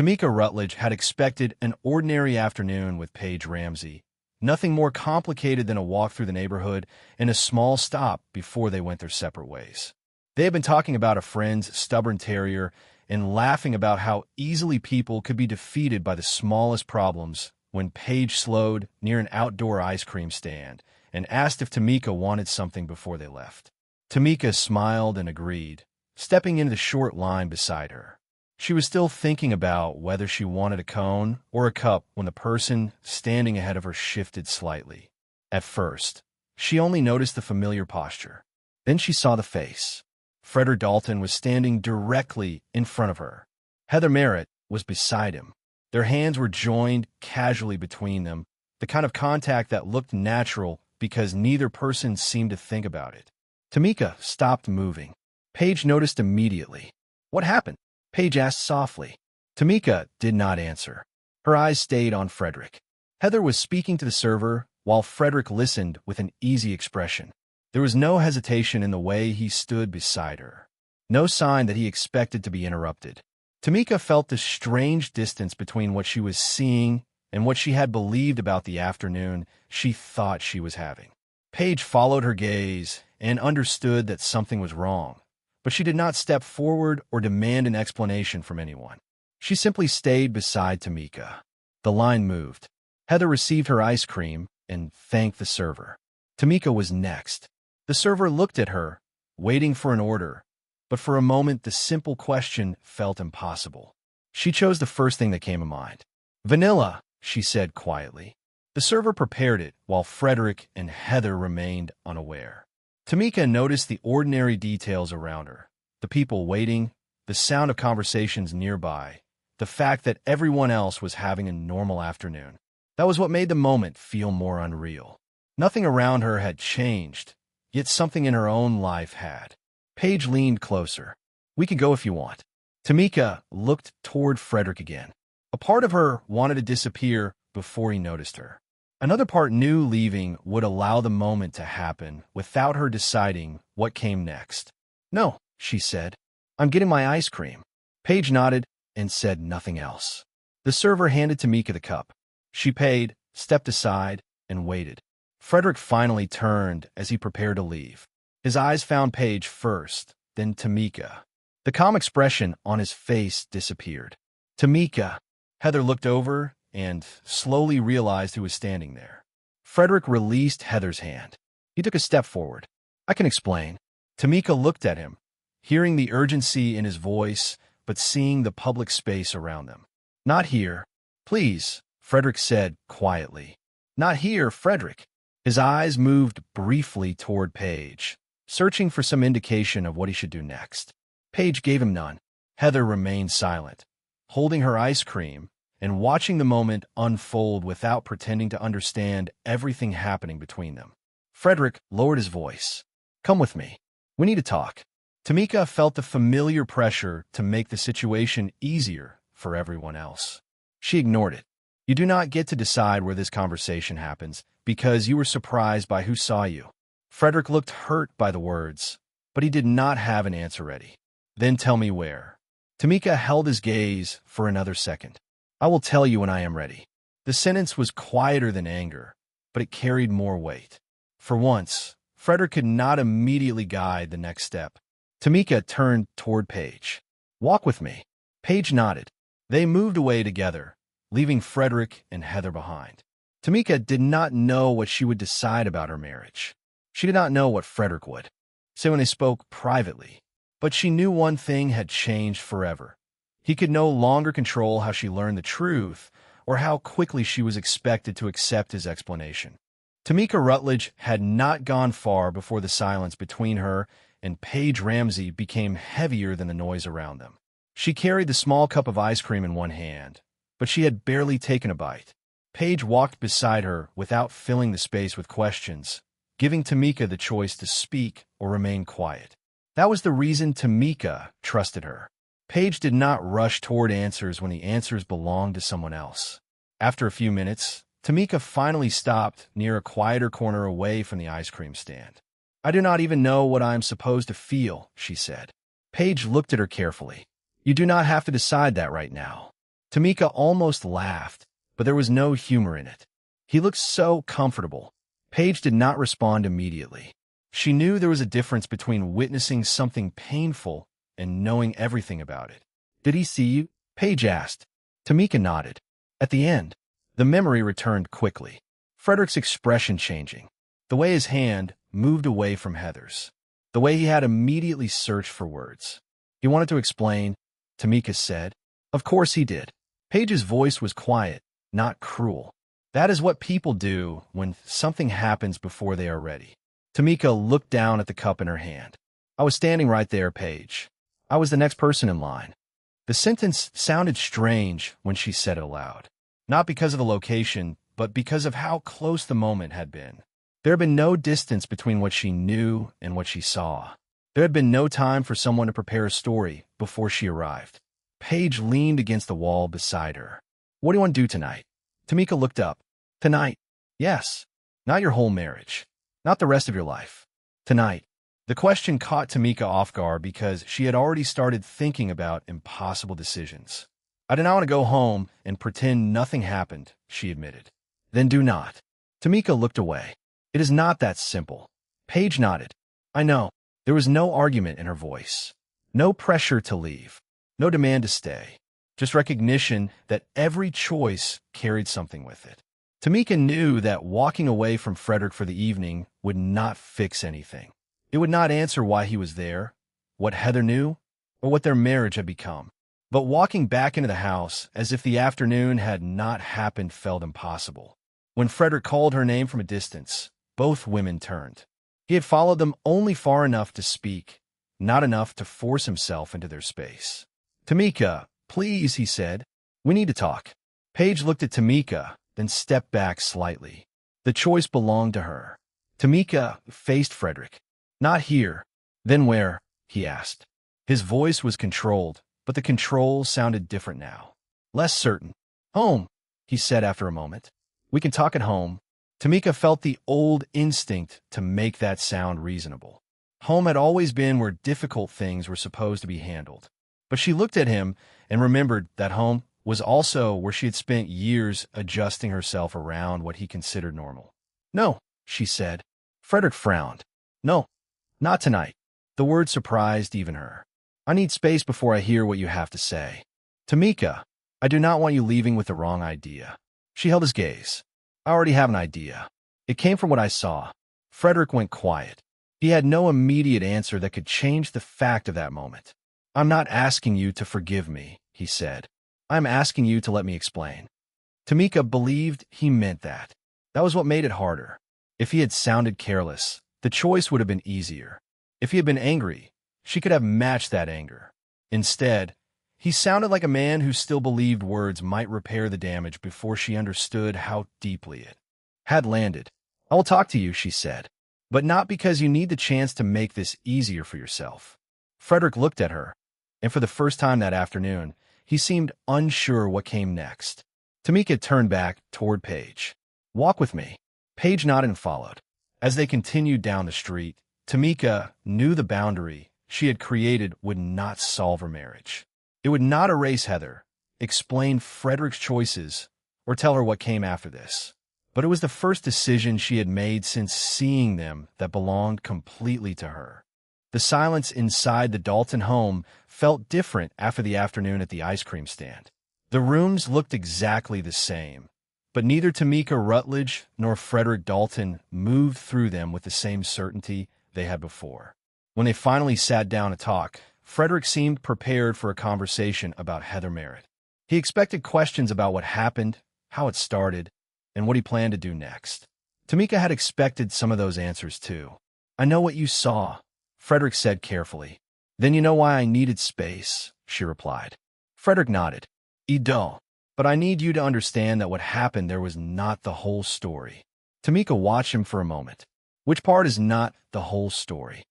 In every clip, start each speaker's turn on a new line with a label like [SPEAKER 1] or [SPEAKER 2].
[SPEAKER 1] Tameka Rutledge had expected an ordinary afternoon with Paige Ramsey, nothing more complicated than a walk through the neighborhood and a small stop before they went their separate ways. They had been talking about a friend's stubborn terrier and laughing about how easily people could be defeated by the smallest problems when Paige slowed near an outdoor ice cream stand and asked if Tameka wanted something before they left. Tameka smiled and agreed, stepping into the short line beside her. She was still thinking about whether she wanted a cone or a cup when the person standing ahead of her shifted slightly. At first, she only noticed the familiar posture. Then she saw the face. Frederick Dalton was standing directly in front of her. Heather Merritt was beside him. Their hands were joined casually between them, the kind of contact that looked natural because neither person seemed to think about it. Tameka stopped moving. Paige noticed immediately. "What happened?" Paige asked softly. Tameka did not answer. Her eyes stayed on Frederick. Heather was speaking to the server while Frederick listened with an easy expression. There was no hesitation in the way he stood beside her. No sign that he expected to be interrupted. Tameka felt the strange distance between what she was seeing and what she had believed about the afternoon she thought she was having. Paige followed her gaze and understood that something was wrong, but she did not step forward or demand an explanation from anyone. She simply stayed beside Tameka. The line moved. Heather received her ice cream and thanked the server. Tameka was next. The server looked at her, waiting for an order, but for a moment the simple question felt impossible. She chose the first thing that came to mind. "Vanilla," she said quietly. The server prepared it while Frederick and Heather remained unaware. Tameka noticed the ordinary details around her, the people waiting, the sound of conversations nearby, the fact that everyone else was having a normal afternoon. That was what made the moment feel more unreal. Nothing around her had changed, yet something in her own life had. Paige leaned closer. "We can go if you want." Tameka looked toward Frederick again. A part of her wanted to disappear before he noticed her. Another part knew leaving would allow the moment to happen without her deciding what came next. "No," she said. "I'm getting my ice cream." Paige nodded and said nothing else. The server handed Tameka the cup. She paid, stepped aside, and waited. Frederick finally turned as he prepared to leave. His eyes found Paige first, then Tameka. The calm expression on his face disappeared. "Tameka." Heather looked over and slowly realized who was standing there. Frederick released Heather's hand. He took a step forward. "I can explain." Tameka looked at him, hearing the urgency in his voice, but seeing the public space around them. "Not here." "Please," Frederick said quietly. "Not here, Frederick." His eyes moved briefly toward Paige, searching for some indication of what he should do next. Paige gave him none. Heather remained silent, holding her ice cream and watching the moment unfold without pretending to understand everything happening between them. Frederick lowered his voice. "Come with me. We need to talk." Tameka felt the familiar pressure to make the situation easier for everyone else. She ignored it. "You do not get to decide where this conversation happens because you were surprised by who saw you." Frederick looked hurt by the words, but he did not have an answer ready. "Then tell me where." Tameka held his gaze for another second. "I will tell you when I am ready." The sentence was quieter than anger, but it carried more weight. For once, Frederick could not immediately guide the next step. Tameka turned toward Paige. "Walk with me." Paige nodded. They moved away together, leaving Frederick and Heather behind. Tameka did not know what she would decide about her marriage. She did not know what Frederick would say when they spoke privately, but she knew one thing had changed forever. He could no longer control how she learned the truth or how quickly she was expected to accept his explanation. Tameka Rutledge had not gone far before the silence between her and Paige Ramsey became heavier than the noise around them. She carried the small cup of ice cream in one hand, but she had barely taken a bite. Paige walked beside her without filling the space with questions, giving Tameka the choice to speak or remain quiet. That was the reason Tameka trusted her. Paige did not rush toward answers when the answers belonged to someone else. After a few minutes, Tameka finally stopped near a quieter corner away from the ice cream stand. "I do not even know what I am supposed to feel," she said. Paige looked at her carefully. "You do not have to decide that right now." Tameka almost laughed, but there was no humor in it. He looked so comfortable. Paige did not respond immediately. She knew there was a difference between witnessing something painful and knowing everything about it. "Did he see you?" Paige asked. Tameka nodded. At the end, the memory returned quickly. Frederick's expression changing. The way his hand moved away from Heather's. The way he had immediately searched for words. "He wanted to explain," Tameka said. "Of course he did." Paige's voice was quiet, not cruel. "That is what people do when something happens before they are ready." Tameka looked down at the cup in her hand. "I was standing right there, Paige. I was the next person in line." The sentence sounded strange when she said it aloud. Not because of the location, but because of how close the moment had been. There had been no distance between what she knew and what she saw. There had been no time for someone to prepare a story before she arrived. Paige leaned against the wall beside her. "What do you want to do tonight?" Tameka looked up. "Tonight?" "Yes. Not your whole marriage. Not the rest of your life. Tonight." The question caught Tameka off guard because she had already started thinking about impossible decisions. "I do not want to go home and pretend nothing happened," she admitted. "Then do not." Tameka looked away. "It is not that simple." Paige nodded. "I know." There was no argument in her voice. No pressure to leave. No demand to stay. Just recognition that every choice carried something with it. Tameka knew that walking away from Frederick for the evening would not fix anything. It would not answer why he was there, what Heather knew, or what their marriage had become. But walking back into the house as if the afternoon had not happened felt impossible. When Frederick called her name from a distance, both women turned. He had followed them only far enough to speak, not enough to force himself into their space. "Tameka, please," he said. "We need to talk." Paige looked at Tameka, then stepped back slightly. The choice belonged to her. Tameka faced Frederick. "Not here." "Then where?" he asked. His voice was controlled, but the control sounded different now. Less certain. "Home," he said after a moment. "We can talk at home." Tameka felt the old instinct to make that sound reasonable. Home had always been where difficult things were supposed to be handled. But she looked at him and remembered that home was also where she had spent years adjusting herself around what he considered normal. "No," she said. Frederick frowned. "No, not tonight." The word surprised even her. "I need space before I hear what you have to say." "Tameka, I do not want you leaving with the wrong idea." She held his gaze. "I already have an idea. It came from what I saw." Frederick went quiet. He had no immediate answer that could change the fact of that moment. "I'm not asking you to forgive me," he said. "I'm asking you to let me explain." Tameka believed he meant that. That was what made it harder. If he had sounded careless, the choice would have been easier. If he had been angry, she could have matched that anger. Instead, he sounded like a man who still believed words might repair the damage before she understood how deeply it had landed. "I will talk to you," she said, "but not because you need the chance to make this easier for yourself." Frederick looked at her, and for the first time that afternoon, he seemed unsure what came next. Tameka turned back toward Paige. "Walk with me." Paige nodded and followed. As they continued down the street, Tameka knew the boundary she had created would not solve her marriage. It would not erase Heather, explain Frederick's choices, or tell her what came after this. But it was the first decision she had made since seeing them that belonged completely to her. The silence inside the Dalton home felt different after the afternoon at the ice cream stand. The rooms looked exactly the same, but neither Tameka Rutledge nor Frederick Dalton moved through them with the same certainty they had before. When they finally sat down to talk, Frederick seemed prepared for a conversation about Heather Merritt. He expected questions about what happened, how it started, and what he planned to do next. Tameka had expected some of those answers too. "I know what you saw," Frederick said carefully. "Then you know why I needed space," she replied. Frederick nodded. "I do, but I need you to understand that what happened there was not the whole story." Tameka watched him for a moment. "Which part is not the whole story?"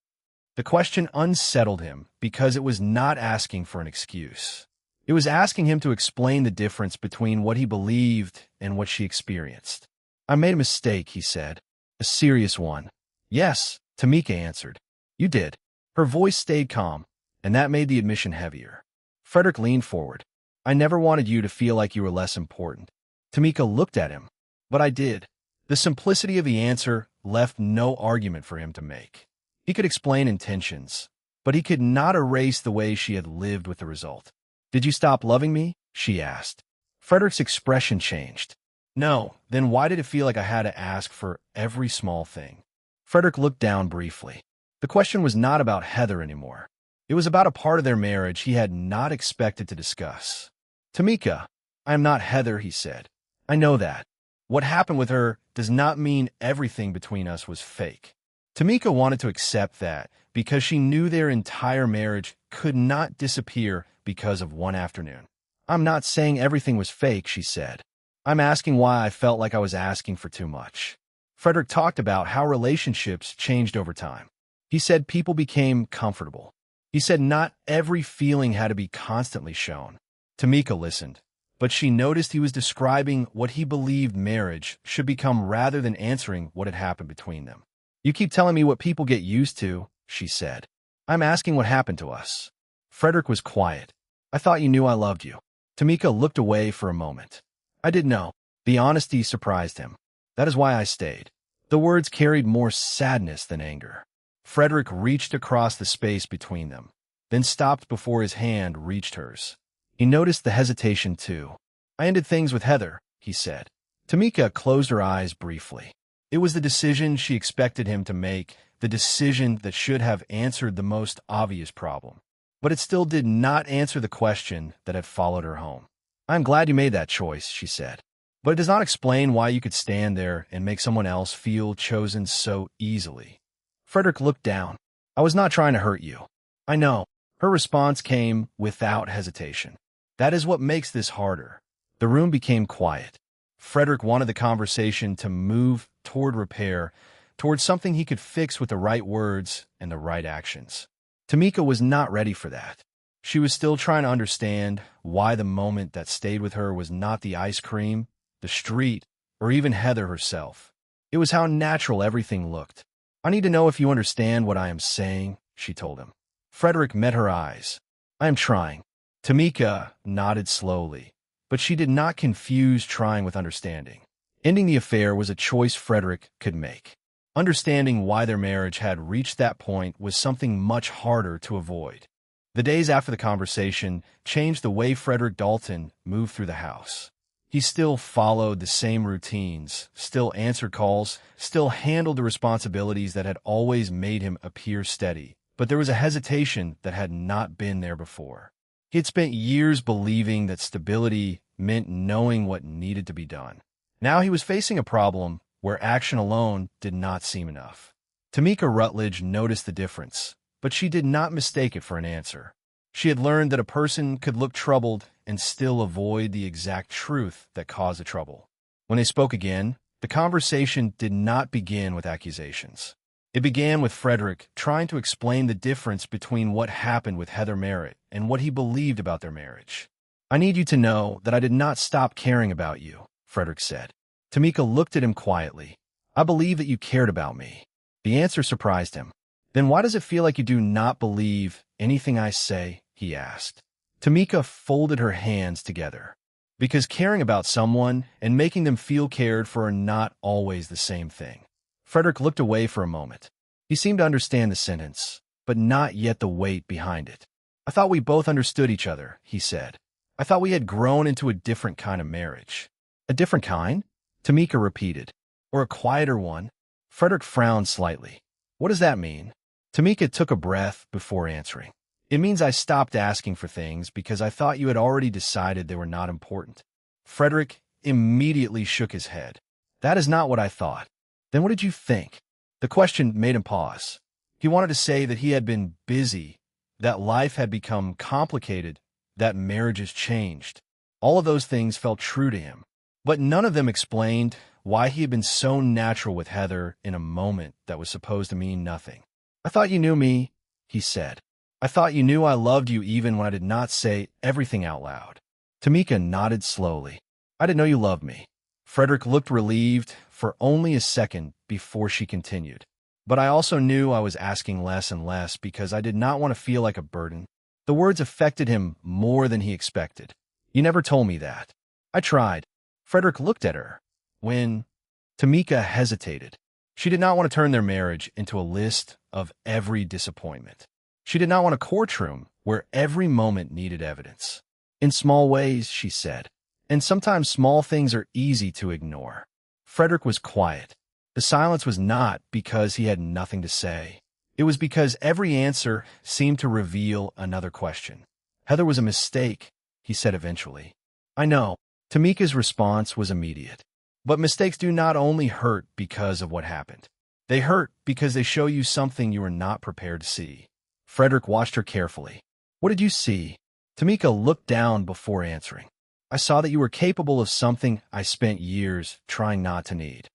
[SPEAKER 1] The question unsettled him because it was not asking for an excuse. It was asking him to explain the difference between what he believed and what she experienced. "I made a mistake," he said. "A serious one." "Yes," Tameka answered. "You did." Her voice stayed calm, and that made the admission heavier. Frederick leaned forward. I never wanted you to feel like you were less important. Tameka looked at him. But I did. The simplicity of the answer left no argument for him to make. He could explain intentions, but he could not erase the way she had lived with the result. Did you stop loving me? She asked. Frederick's expression changed. No, then why did it feel like I had to ask for every small thing? Frederick looked down briefly. The question was not about Heather anymore. It was about a part of their marriage he had not expected to discuss. Tameka, I am not Heather, he said. I know that. What happened with her does not mean everything between us was fake. Tameka wanted to accept that because she knew their entire marriage could not disappear because of one afternoon. I'm not saying everything was fake, she said. I'm asking why I felt like I was asking for too much. Frederick talked about how relationships changed over time. He said people became comfortable. He said not every feeling had to be constantly shown. Tameka listened, but she noticed he was describing what he believed marriage should become rather than answering what had happened between them. You keep telling me what people get used to, she said. I'm asking what happened to us. Frederick was quiet. I thought you knew I loved you. Tameka looked away for a moment. I did know. The honesty surprised him. That is why I stayed. The words carried more sadness than anger. Frederick reached across the space between them, then stopped before his hand reached hers. He noticed the hesitation too. I ended things with Heather, he said. Tameka closed her eyes briefly. It was the decision she expected him to make, the decision that should have answered the most obvious problem. But it still did not answer the question that had followed her home. I'm glad you made that choice, she said. But it does not explain why you could stand there and make someone else feel chosen so easily. Frederick looked down. I was not trying to hurt you. I know. Her response came without hesitation. That is what makes this harder. The room became quiet. Frederick wanted the conversation to move toward repair, toward something he could fix with the right words and the right actions. Tameka was not ready for that. She was still trying to understand why the moment that stayed with her was not the ice cream, the street, or even Heather herself. It was how natural everything looked. I need to know if you understand what I am saying, she told him. Frederick met her eyes. I am trying. Tameka nodded slowly, but she did not confuse trying with understanding. Ending the affair was a choice Frederick could make. Understanding why their marriage had reached that point was something much harder to avoid. The days after the conversation changed the way Frederick Dalton moved through the house. He still followed the same routines, still answered calls, still handled the responsibilities that had always made him appear steady. But there was a hesitation that had not been there before. He had spent years believing that stability meant knowing what needed to be done. Now he was facing a problem where action alone did not seem enough. Tameka Rutledge noticed the difference, but she did not mistake it for an answer. She had learned that a person could look troubled and still avoid the exact truth that caused the trouble. When they spoke again, the conversation did not begin with accusations. It began with Frederick trying to explain the difference between what happened with Heather Merritt and what he believed about their marriage. I need you to know that I did not stop caring about you, Frederick said. Tameka looked at him quietly. I believe that you cared about me. The answer surprised him. Then why does it feel like you do not believe anything I say? He asked. Tameka folded her hands together. Because caring about someone and making them feel cared for are not always the same thing. Frederick looked away for a moment. He seemed to understand the sentence, but not yet the weight behind it. I thought we both understood each other, he said. I thought we had grown into a different kind of marriage. A different kind? Tameka repeated. Or a quieter one? Frederick frowned slightly. What does that mean? Tameka took a breath before answering. It means I stopped asking for things because I thought you had already decided they were not important. Frederick immediately shook his head. That is not what I thought. Then what did you think? The question made him pause. He wanted to say that he had been busy, that life had become complicated, that marriages changed. All of those things felt true to him, but none of them explained why he had been so natural with Heather in a moment that was supposed to mean nothing. I thought you knew me, he said. I thought you knew I loved you even when I did not say everything out loud. Tameka nodded slowly. I didn't know you loved me. Frederick looked relieved for only a second before she continued. But I also knew I was asking less and less because I did not want to feel like a burden. The words affected him more than he expected. You never told me that. I tried. Frederick looked at her. When Tameka hesitated, she did not want to turn their marriage into a list of every disappointment. She did not want a courtroom where every moment needed evidence. In small ways, she said, and sometimes small things are easy to ignore. Frederick was quiet. The silence was not because he had nothing to say. It was because every answer seemed to reveal another question. Heather was a mistake, he said eventually. I know. Tameka's response was immediate. But mistakes do not only hurt because of what happened. They hurt because they show you something you were not prepared to see. Frederick watched her carefully. What did you see? Tameka looked down before answering. I saw that you were capable of something I spent years trying not to need.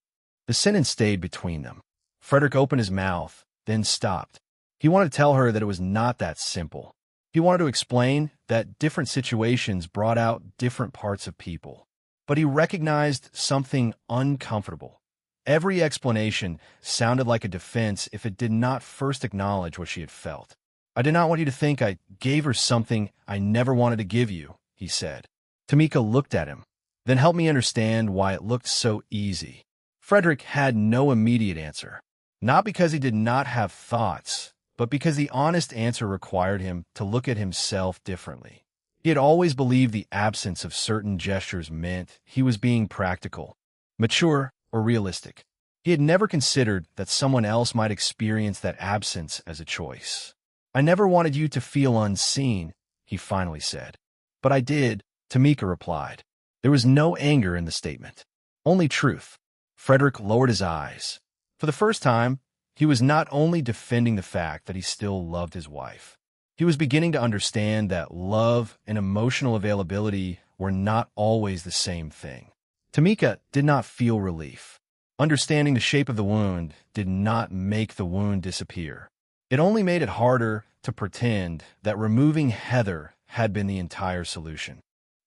[SPEAKER 1] The sentence stayed between them. Frederick opened his mouth, then stopped. He wanted to tell her that it was not that simple. He wanted to explain that different situations brought out different parts of people. But he recognized something uncomfortable. Every explanation sounded like a defense if it did not first acknowledge what she had felt. I did not want you to think I gave her something I never wanted to give you, he said. Tameka looked at him, then helped me understand why it looked so easy. Frederick had no immediate answer, not because he did not have thoughts, but because the honest answer required him to look at himself differently. He had always believed the absence of certain gestures meant he was being practical, mature, or realistic. He had never considered that someone else might experience that absence as a choice. I never wanted you to feel unseen, he finally said. But I did, Tameka replied. There was no anger in the statement, only truth. Frederick lowered his eyes. For the first time, he was not only defending the fact that he still loved his wife. He was beginning to understand that love and emotional availability were not always the same thing. Tameka did not feel relief. Understanding the shape of the wound did not make the wound disappear. It only made it harder to pretend that removing Heather had been the entire solution.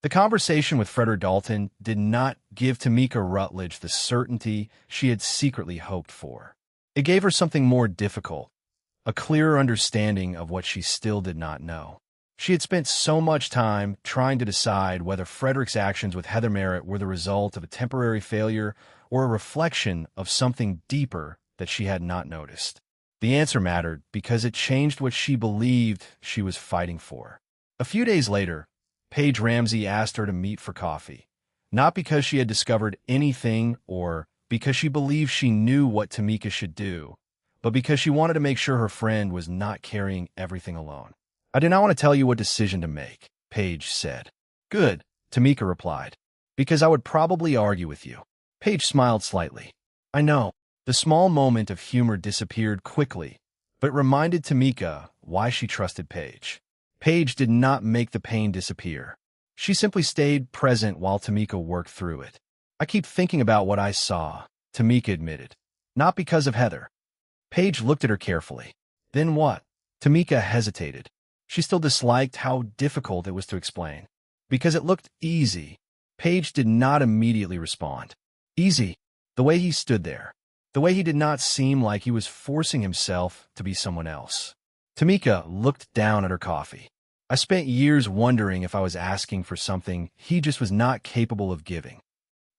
[SPEAKER 1] The conversation with Frederick Dalton did not give Tameka Rutledge the certainty she had secretly hoped for. It gave her something more difficult, a clearer understanding of what she still did not know. She had spent so much time trying to decide whether Frederick's actions with Heather Merritt were the result of a temporary failure or a reflection of something deeper that she had not noticed. The answer mattered because it changed what she believed she was fighting for. A few days later, Paige Ramsey asked her to meet for coffee, not because she had discovered anything or because she believed she knew what Tameka should do, but because she wanted to make sure her friend was not carrying everything alone. I do not want to tell you what decision to make, Paige said. Good, Tameka replied, because I would probably argue with you. Paige smiled slightly. I know. The small moment of humor disappeared quickly, but reminded Tameka why she trusted Paige. Paige did not make the pain disappear. She simply stayed present while Tameka worked through it. I keep thinking about what I saw, Tameka admitted. Not because of Heather. Paige looked at her carefully. Then what? Tameka hesitated. She still disliked how difficult it was to explain. Because it looked easy. Paige did not immediately respond. Easy. The way he stood there. The way he did not seem like he was forcing himself to be someone else. Tameka looked down at her coffee. I spent years wondering if I was asking for something he just was not capable of giving.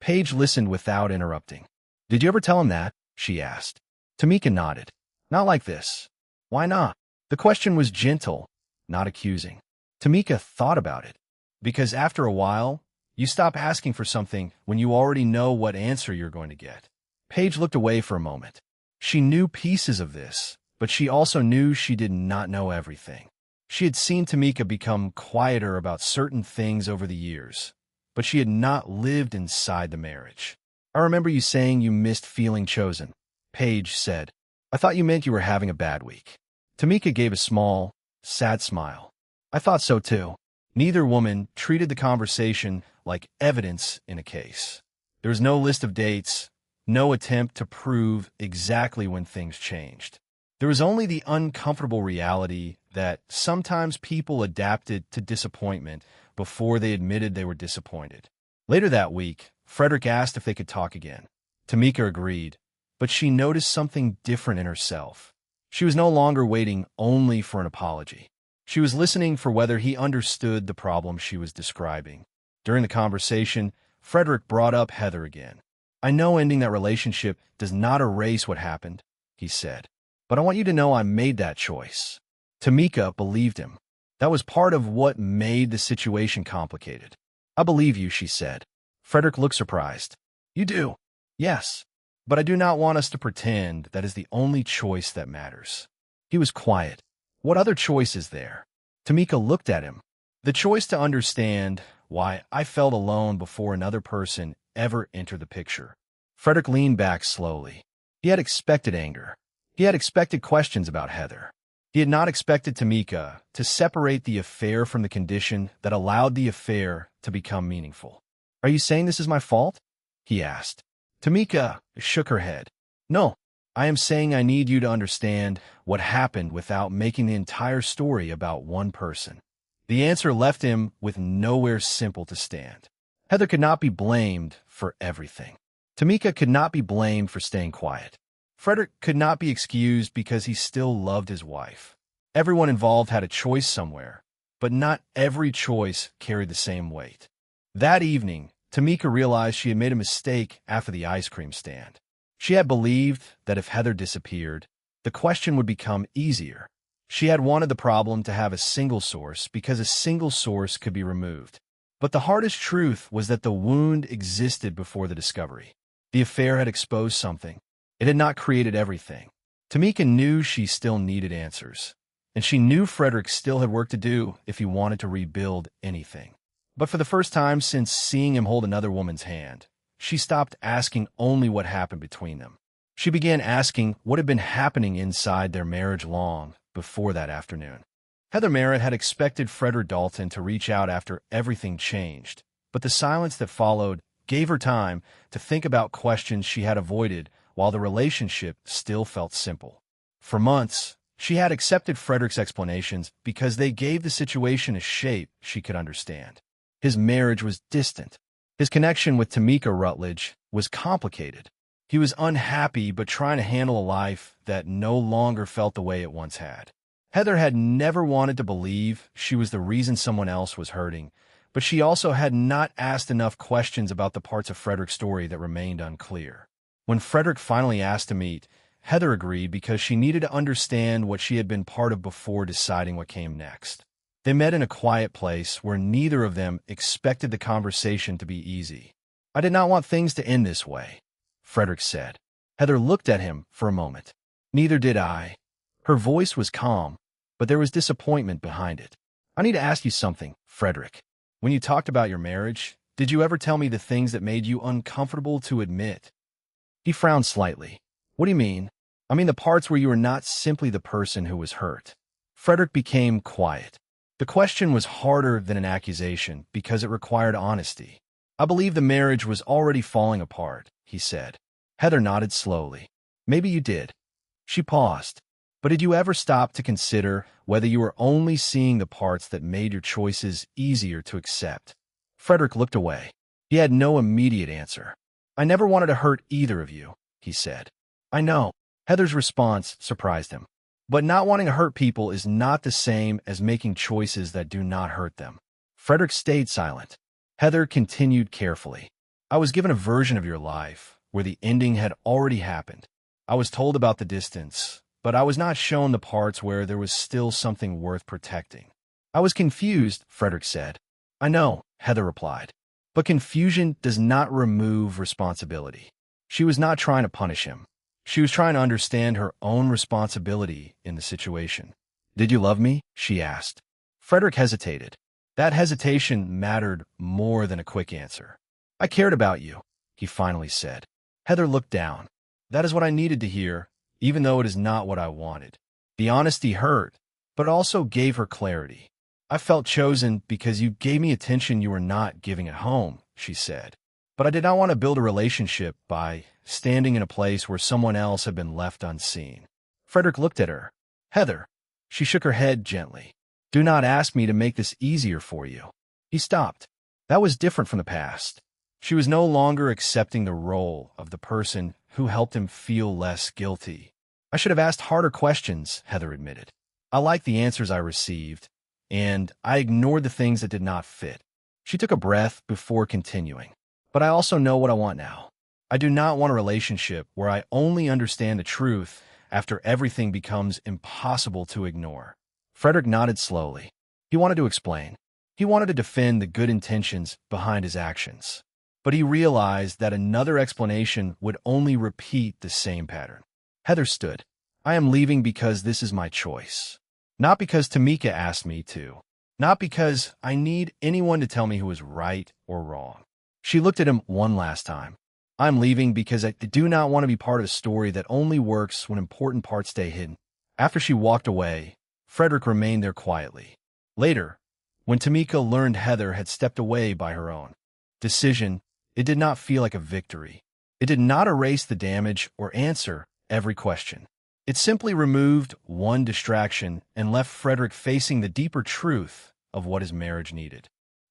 [SPEAKER 1] Paige listened without interrupting. Did you ever tell him that? She asked. Tameka nodded. Not like this. Why not? The question was gentle, not accusing. Tameka thought about it. Because after a while, you stop asking for something when you already know what answer you're going to get. Paige looked away for a moment. She knew pieces of this, but she also knew she did not know everything. She had seen Tameka become quieter about certain things over the years, but she had not lived inside the marriage. I remember you saying you missed feeling chosen, Paige said. I thought you meant you were having a bad week. Tameka gave a small, sad smile. I thought so too. Neither woman treated the conversation like evidence in a case. There was no list of dates, no attempt to prove exactly when things changed. There was only the uncomfortable reality that sometimes people adapted to disappointment before they admitted they were disappointed. Later that week, Frederick asked if they could talk again. Tameka agreed, but she noticed something different in herself. She was no longer waiting only for an apology. She was listening for whether he understood the problem she was describing. During the conversation, Frederick brought up Heather again. I know ending that relationship does not erase what happened, he said, but I want you to know I made that choice. Tameka believed him. That was part of what made the situation complicated. I believe you, she said. Frederick looked surprised. You do? Yes. But I do not want us to pretend that is the only choice that matters. He was quiet. What other choice is there? Tameka looked at him. The choice to understand why I felt alone before another person ever entered the picture. Frederick leaned back slowly. He had expected anger. He had expected questions about Heather. He had not expected Tameka to separate the affair from the condition that allowed the affair to become meaningful. Are you saying this is my fault? He asked. Tameka shook her head. No, I am saying I need you to understand what happened without making the entire story about one person. The answer left him with nowhere simple to stand. Heather could not be blamed for everything. Tameka could not be blamed for staying quiet. Frederick could not be excused because he still loved his wife. Everyone involved had a choice somewhere, but not every choice carried the same weight. That evening, Tameka realized she had made a mistake after the ice cream stand. She had believed that if Heather disappeared, the question would become easier. She had wanted the problem to have a single source because a single source could be removed. But the hardest truth was that the wound existed before the discovery. The affair had exposed something. It had not created everything. Tameka knew she still needed answers, and she knew Frederick still had work to do if he wanted to rebuild anything. But for the first time since seeing him hold another woman's hand, she stopped asking only what happened between them. She began asking what had been happening inside their marriage long before that afternoon. Heather Merritt had expected Frederick Dalton to reach out after everything changed, but the silence that followed gave her time to think about questions she had avoided while the relationship still felt simple. For months, she had accepted Frederick's explanations because they gave the situation a shape she could understand. His marriage was distant. His connection with Tameka Rutledge was complicated. He was unhappy but trying to handle a life that no longer felt the way it once had. Heather had never wanted to believe she was the reason someone else was hurting, but she also had not asked enough questions about the parts of Frederick's story that remained unclear. When Frederick finally asked to meet, Heather agreed because she needed to understand what she had been part of before deciding what came next. They met in a quiet place where neither of them expected the conversation to be easy. I did not want things to end this way, Frederick said. Heather looked at him for a moment. Neither did I. Her voice was calm, but there was disappointment behind it. I need to ask you something, Frederick. When you talked about your marriage, did you ever tell me the things that made you uncomfortable to admit? He frowned slightly. What do you mean? I mean the parts where you were not simply the person who was hurt. Frederick became quiet. The question was harder than an accusation because it required honesty. I believe the marriage was already falling apart, he said. Heather nodded slowly. Maybe you did. She paused. But did you ever stop to consider whether you were only seeing the parts that made your choices easier to accept? Frederick looked away. He had no immediate answer. I never wanted to hurt either of you, he said. I know. Heather's response surprised him. But not wanting to hurt people is not the same as making choices that do not hurt them. Frederick stayed silent. Heather continued carefully. I was given a version of your life where the ending had already happened. I was told about the distance, but I was not shown the parts where there was still something worth protecting. I was confused, Frederick said. I know, Heather replied. But confusion does not remove responsibility. She was not trying to punish him. She was trying to understand her own responsibility in the situation. Did you love me? She asked. Frederick hesitated. That hesitation mattered more than a quick answer. I cared about you, he finally said. Heather looked down. That is what I needed to hear, even though it is not what I wanted. The honesty hurt, but also gave her clarity. I felt chosen because you gave me attention you were not giving at home, she said. But I did not want to build a relationship by standing in a place where someone else had been left unseen. Frederick looked at her. Heather. She shook her head gently. Do not ask me to make this easier for you. He stopped. That was different from the past. She was no longer accepting the role of the person who helped him feel less guilty. I should have asked harder questions, Heather admitted. I liked the answers I received, and I ignored the things that did not fit. She took a breath before continuing. But I also know what I want now. I do not want a relationship where I only understand the truth after everything becomes impossible to ignore. Frederick nodded slowly. He wanted to explain. He wanted to defend the good intentions behind his actions. But he realized that another explanation would only repeat the same pattern. Heather stood. I am leaving because this is my choice. Not because Tameka asked me to. Not because I need anyone to tell me who is right or wrong. She looked at him one last time. I'm leaving because I do not want to be part of a story that only works when important parts stay hidden. After she walked away, Frederick remained there quietly. Later, when Tameka learned Heather had stepped away by her own decision, it did not feel like a victory. It did not erase the damage or answer every question. It simply removed one distraction and left Frederick facing the deeper truth of what his marriage needed.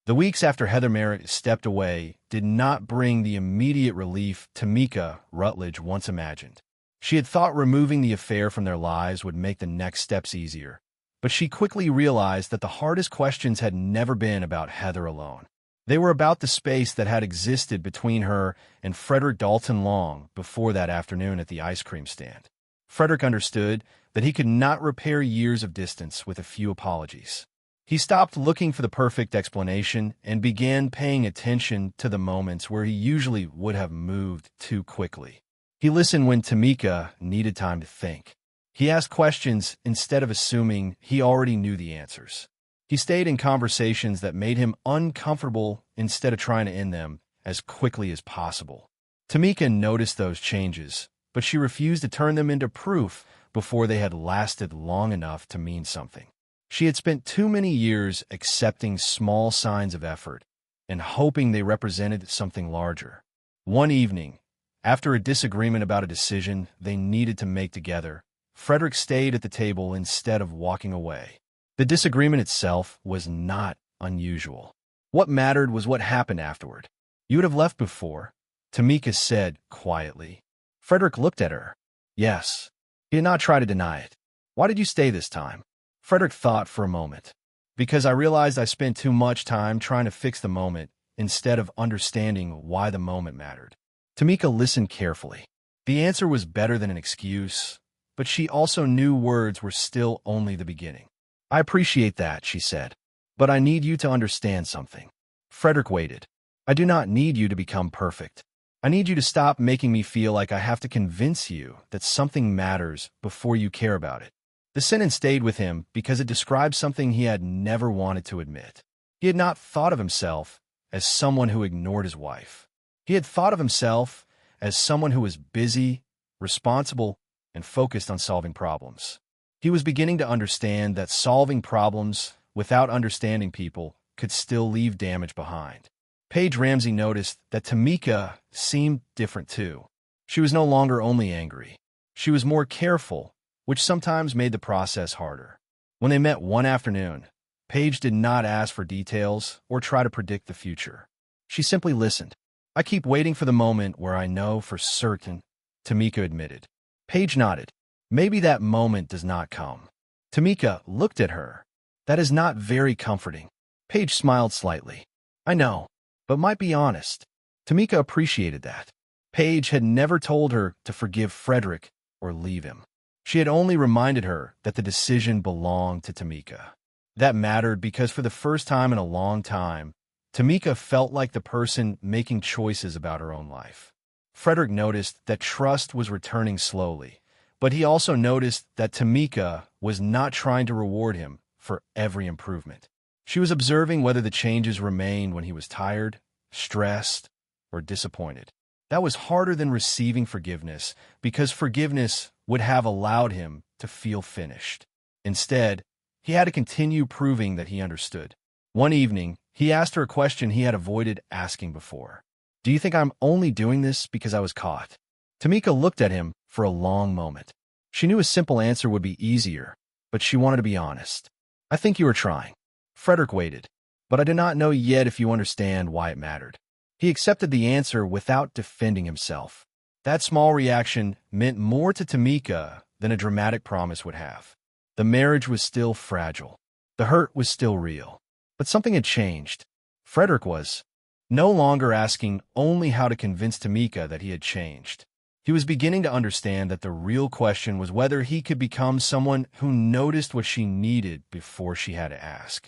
[SPEAKER 1] The weeks after Heather Merritt stepped away did not bring the immediate relief Tameka Rutledge once imagined. She had thought removing the affair from their lives would make the next steps easier. But she quickly realized that the hardest questions had never been about Heather alone. They were about the space that had existed between her and Frederick Dalton long before that afternoon at the ice cream stand. Frederick understood that he could not repair years of distance with a few apologies. He stopped looking for the perfect explanation and began paying attention to the moments where he usually would have moved too quickly. He listened when Tameka needed time to think. He asked questions instead of assuming he already knew the answers. He stayed in conversations that made him uncomfortable instead of trying to end them as quickly as possible. Tameka noticed those changes, but she refused to turn them into proof before they had lasted long enough to mean something. She had spent too many years accepting small signs of effort and hoping they represented something larger. One evening, after a disagreement about a decision they needed to make together, Frederick stayed at the table instead of walking away. The disagreement itself was not unusual. What mattered was what happened afterward. You would have left before, Tameka said quietly. Frederick looked at her. Yes. He did not try to deny it. Why did you stay this time? Frederick thought for a moment. Because I realized I spent too much time trying to fix the moment instead of understanding why the moment mattered. Tameka listened carefully. The answer was better than an excuse, but she also knew words were still only the beginning. I appreciate that, she said, but I need you to understand something. Frederick waited. I do not need you to become perfect. I need you to stop making me feel like I have to convince you that something matters before you care about it. The sentence stayed with him because it described something he had never wanted to admit. He had not thought of himself as someone who ignored his wife. He had thought of himself as someone who was busy, responsible, and focused on solving problems. He was beginning to understand that solving problems without understanding people could still leave damage behind. Paige Ramsey noticed that Tameka seemed different too. She was no longer only angry. She was more careful, which sometimes made the process harder. When they met one afternoon, Paige did not ask for details or try to predict the future. She simply listened. I keep waiting for the moment where I know for certain, Tameka admitted. Paige nodded. Maybe that moment does not come. Tameka looked at her. That is not very comforting. Paige smiled slightly. I know, but might be honest. Tameka appreciated that. Paige had never told her to forgive Frederick or leave him. She had only reminded her that the decision belonged to Tameka. That mattered because for the first time in a long time, Tameka felt like the person making choices about her own life. Frederick noticed that trust was returning slowly, but he also noticed that Tameka was not trying to reward him for every improvement. She was observing whether the changes remained when he was tired, stressed, or disappointed. That was harder than receiving forgiveness because forgiveness would have allowed him to feel finished. Instead, he had to continue proving that he understood. One evening, he asked her a question he had avoided asking before. Do you think I'm only doing this because I was caught? Tameka looked at him for a long moment. She knew a simple answer would be easier, but she wanted to be honest. I think you are trying. Frederick waited. But I do not know yet if you understand why it mattered. He accepted the answer without defending himself. That small reaction meant more to Tameka than a dramatic promise would have. The marriage was still fragile. The hurt was still real. But something had changed. Frederick was no longer asking only how to convince Tameka that he had changed. He was beginning to understand that the real question was whether he could become someone who noticed what she needed before she had to ask.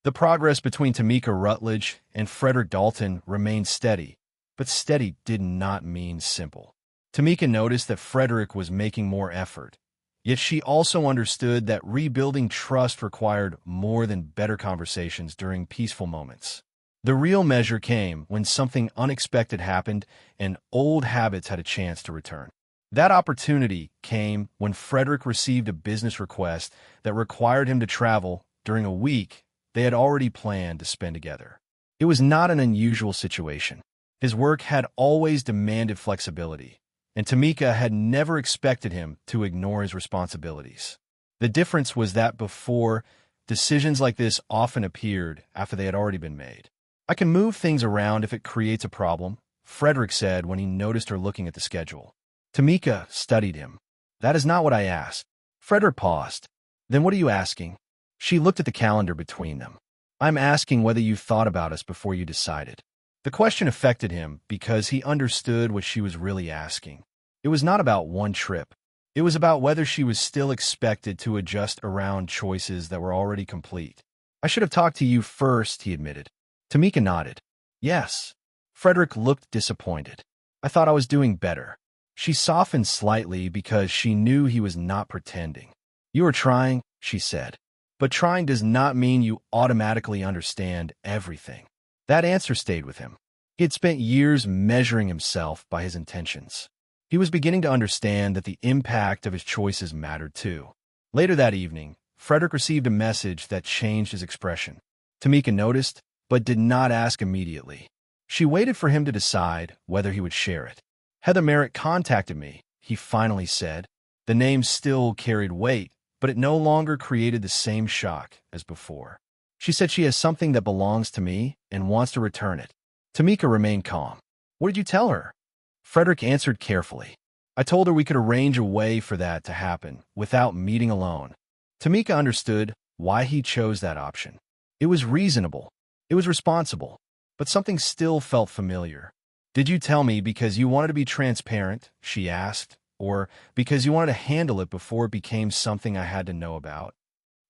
[SPEAKER 1] The progress between Tameka Rutledge and Frederick Dalton remained steady, but steady did not mean simple. Tameka noticed that Frederick was making more effort, yet she also understood that rebuilding trust required more than better conversations during peaceful moments. The real measure came when something unexpected happened and old habits had a chance to return. That opportunity came when Frederick received a business request that required him to travel during a week they had already planned to spend together. It was not an unusual situation. His work had always demanded flexibility, and Tameka had never expected him to ignore his responsibilities. The difference was that before, decisions like this often appeared after they had already been made. "I can move things around if it creates a problem," Frederick said when he noticed her looking at the schedule. Tameka studied him. "That is not what I asked." Frederick paused. "Then what are you asking?" She looked at the calendar between them. "I'm asking whether you thought about us before you decided." The question affected him because he understood what she was really asking. It was not about one trip. It was about whether she was still expected to adjust around choices that were already complete. "I should have talked to you first," he admitted. Tameka nodded. "Yes." Frederick looked disappointed. "I thought I was doing better." She softened slightly because she knew he was not pretending. "You were trying," she said. "But trying does not mean you automatically understand everything." That answer stayed with him. He had spent years measuring himself by his intentions. He was beginning to understand that the impact of his choices mattered too. Later that evening, Frederick received a message that changed his expression. Tameka noticed, but did not ask immediately. She waited for him to decide whether he would share it. "Heather Merritt contacted me," he finally said. The name still carried weight, but it no longer created the same shock as before. "She said she has something that belongs to me and wants to return it." Tameka remained calm. "What did you tell her?" Frederick answered carefully. "I told her we could arrange a way for that to happen without meeting alone." Tameka understood why he chose that option. It was reasonable. It was responsible. But something still felt familiar. "Did you tell me because you wanted to be transparent?" she asked. "Or because you wanted to handle it before it became something I had to know about?"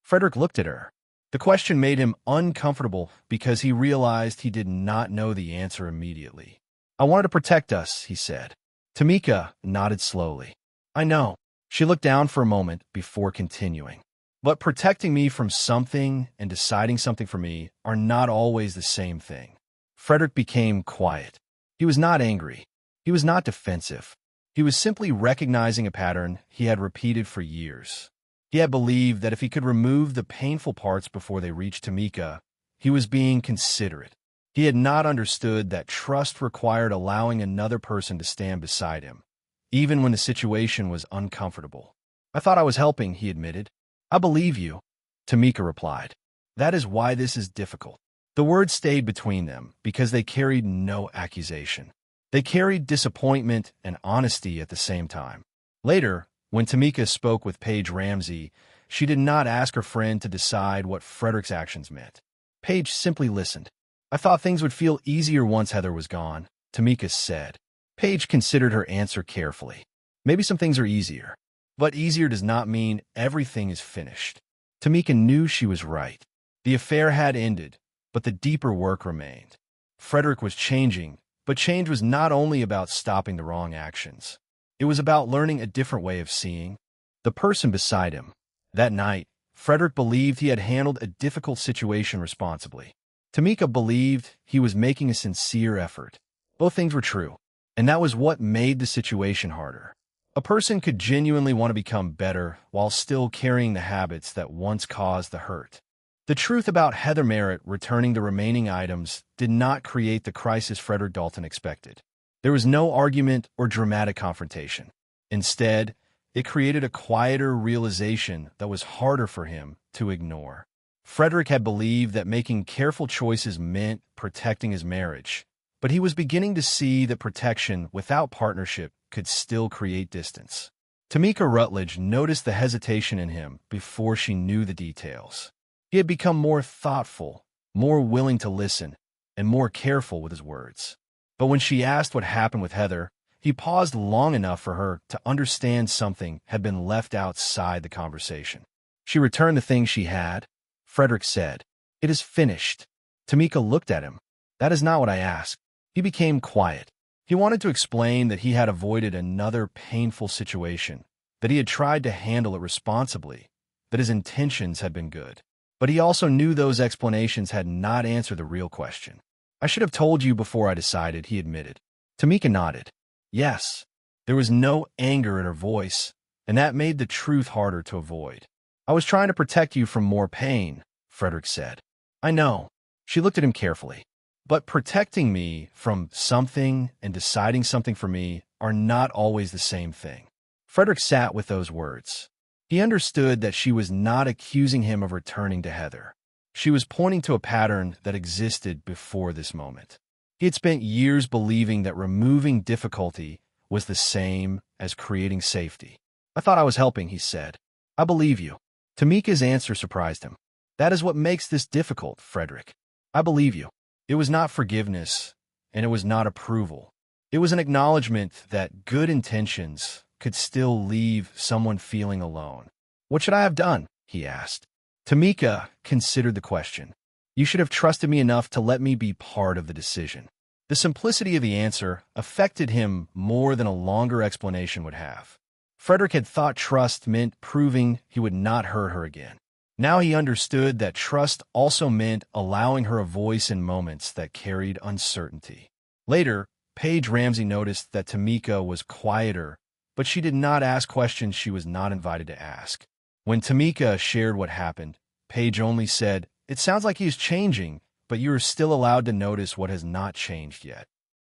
[SPEAKER 1] Frederick looked at her. The question made him uncomfortable because he realized he did not know the answer immediately. "I wanted to protect us," he said. Tameka nodded slowly. "I know." She looked down for a moment before continuing. "But protecting me from something and deciding something for me are not always the same thing." Frederick became quiet. He was not angry. He was not defensive. He was simply recognizing a pattern he had repeated for years. He had believed that if he could remove the painful parts before they reached Tameka, he was being considerate. He had not understood that trust required allowing another person to stand beside him, even when the situation was uncomfortable. "I thought I was helping," he admitted. "I believe you," Tameka replied. "That is why this is difficult." The words stayed between them because they carried no accusation. They carried disappointment and honesty at the same time. Later, when Tameka spoke with Paige Ramsey, she did not ask her friend to decide what Frederick's actions meant. Paige simply listened. "I thought things would feel easier once Heather was gone," Tameka said. Paige considered her answer carefully. "Maybe some things are easier. But easier does not mean everything is finished." Tameka knew she was right. The affair had ended, but the deeper work remained. Frederick was changing, but change was not only about stopping the wrong actions. It was about learning a different way of seeing the person beside him. That night, Frederick believed he had handled a difficult situation responsibly. Tameka believed he was making a sincere effort. Both things were true, and that was what made the situation harder. A person could genuinely want to become better while still carrying the habits that once caused the hurt. The truth about Heather Merritt returning the remaining items did not create the crisis Frederick Dalton expected. There was no argument or dramatic confrontation. Instead, it created a quieter realization that was harder for him to ignore. Frederick had believed that making careful choices meant protecting his marriage, but he was beginning to see that protection without partnership could still create distance. Tameka Rutledge noticed the hesitation in him before she knew the details. He had become more thoughtful, more willing to listen, and more careful with his words. But when she asked what happened with Heather, he paused long enough for her to understand something had been left outside the conversation. She returned the thing she had. Frederick said, "It is finished." Tameka looked at him. "That is not what I asked." He became quiet. He wanted to explain that he had avoided another painful situation, that he had tried to handle it responsibly, that his intentions had been good. But he also knew those explanations had not answered the real question. "I should have told you before I decided," he admitted. Tameka nodded. Yes. There was no anger in her voice, and that made the truth harder to avoid. "I was trying to protect you from more pain," Frederick said. "I know." She looked at him carefully. "But protecting me from something and deciding something for me are not always the same thing." Frederick sat with those words. He understood that she was not accusing him of returning to Heather. She was pointing to a pattern that existed before this moment. He had spent years believing that removing difficulty was the same as creating safety. "I thought I was helping," he said. "I believe you." Tameka's answer surprised him. "That is what makes this difficult, Frederick. I believe you." It was not forgiveness, and it was not approval. It was an acknowledgement that good intentions could still leave someone feeling alone. "What should I have done?" he asked. Tameka considered the question. "You should have trusted me enough to let me be part of the decision." The simplicity of the answer affected him more than a longer explanation would have. Frederick had thought trust meant proving he would not hurt her again. Now he understood that trust also meant allowing her a voice in moments that carried uncertainty. Later, Paige Ramsey noticed that Tameka was quieter, but she did not ask questions she was not invited to ask. When Tameka shared what happened, Paige only said, "It sounds like he is changing, but you are still allowed to notice what has not changed yet."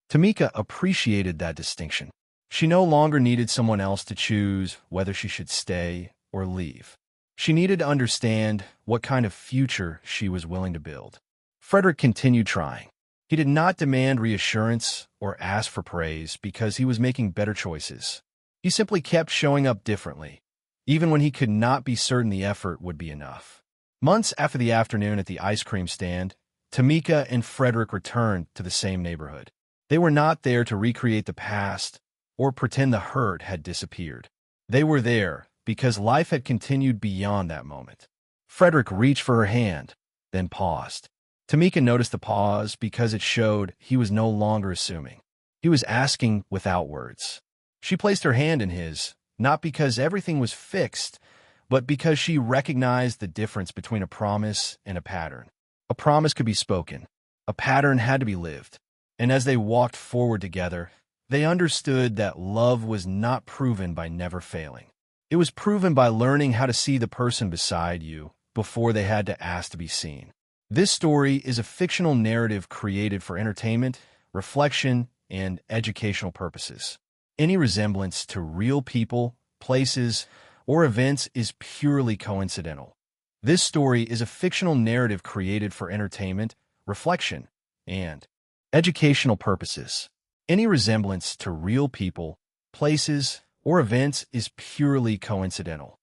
[SPEAKER 1] Tameka appreciated that distinction. She no longer needed someone else to choose whether she should stay or leave. She needed to understand what kind of future she was willing to build. Frederick continued trying. He did not demand reassurance or ask for praise because he was making better choices. He simply kept showing up differently, even when he could not be certain the effort would be enough. Months after the afternoon at the ice cream stand, Tameka and Frederick returned to the same neighborhood. They were not there to recreate the past or pretend the hurt had disappeared. They were there because life had continued beyond that moment. Frederick reached for her hand, then paused. Tameka noticed the pause because it showed he was no longer assuming. He was asking without words. She placed her hand in his, not because everything was fixed, but because she recognized the difference between a promise and a pattern. A promise could be spoken. A pattern had to be lived. And as they walked forward together, they understood that love was not proven by never failing. It was proven by learning how to see the person beside you before they had to ask to be seen. This story is a fictional narrative created for entertainment, reflection, and educational purposes. Any resemblance to real people, places, or events is purely coincidental. This story is a fictional narrative created for entertainment, reflection, and educational purposes. Any resemblance to real people, places, or events is purely coincidental.